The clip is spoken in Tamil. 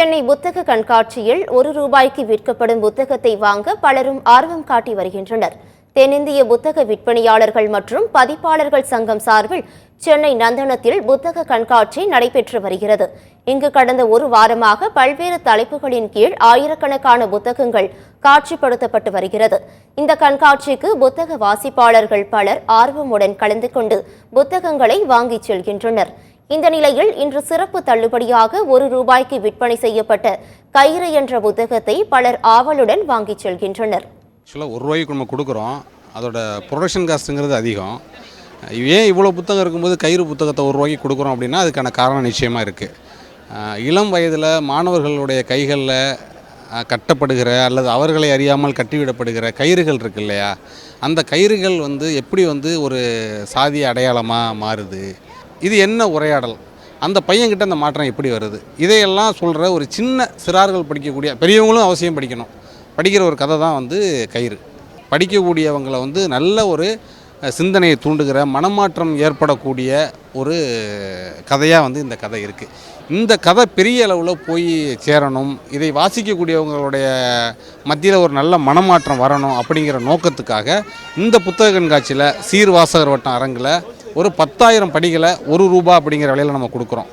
சென்னை புத்தக கண்காட்சியில் ₹1 விற்கப்படும் புத்தகத்தை வாங்க பலரும் ஆர்வம் காட்டி வருகின்றனர். தென்னிந்திய புத்தக விற்பனையாளர்கள் மற்றும் பதிப்பாளர்கள் சங்கம் சார்பில் சென்னை நந்தனத்தில் புத்தக கண்காட்சி நடைபெற்று வருகிறது. இங்கு கடந்த ஒரு வாரமாக பல்வேறு தலைப்புகளின் கீழ் ஆயிரக்கணக்கான புத்தகங்கள் காட்சிப்படுத்தப்பட்டு வருகிறது. இந்த கண்காட்சிக்கு புத்தக வாசிப்பாளர்கள் பலர் ஆர்வமுடன் கலந்து கொண்டு புத்தகங்களை வாங்கிச் செல்கின்றனர். இந்த நிலையில் இன்று சிறப்பு தள்ளுபடியாக ₹1 விற்பனை செய்யப்பட்ட கயிறு என்ற புத்தகத்தை பலர் ஆவலுடன் வாங்கிச் செல்கின்றனர். ஆக்சுவலாக ₹1 நம்ம கொடுக்குறோம், அதோட ப்ரொடக்ஷன் காஸ்ட்டுங்கிறது அதிகம். ஏன் இவ்வளோ புத்தகம் இருக்கும்போது கயிறு புத்தகத்தை ₹1 கொடுக்குறோம் அப்படின்னா அதுக்கான காரணம் நிச்சயமாக இருக்குது. இளம் வயதில் மாணவர்களுடைய கைகளில் கட்டப்படுகிற அல்லது அவர்களை அறியாமல் கட்டிவிடப்படுகிற கயிறுகள் இருக்கு இல்லையா, அந்த கயிறுகள் எப்படி ஒரு சாதிய அடையாளமாக மாறுது, இது என்ன உரையாடல், அந்த பையன்கிட்ட அந்த மாற்றம் எப்படி வருது, இதையெல்லாம் சொல்கிற ஒரு சின்ன சிறார்கள் படிக்கக்கூடிய, பெரியவங்களும் அவசியம் படிக்கணும், படிக்கிற ஒரு கதை தான் கயிறு. படிக்கக்கூடியவங்களை நல்ல ஒரு சிந்தனையை தூண்டுகிற மனமாற்றம் ஏற்படக்கூடிய ஒரு கதையாக இந்த கதை இருக்குது. இந்த கதை பெரிய அளவில் போய் சேரணும், இதை வாசிக்கக்கூடியவங்களுடைய மத்தியில் ஒரு நல்ல மனமாற்றம் வரணும் அப்படிங்கிற நோக்கத்துக்காக இந்த புத்தக கண்காட்சியில் சீர்வாசகர் வட்டம் அரங்கில் ஒரு 10,000 படிகளை ₹1 அப்படிங்கிற விலையில் நம்ம கொடுக்குறோம்.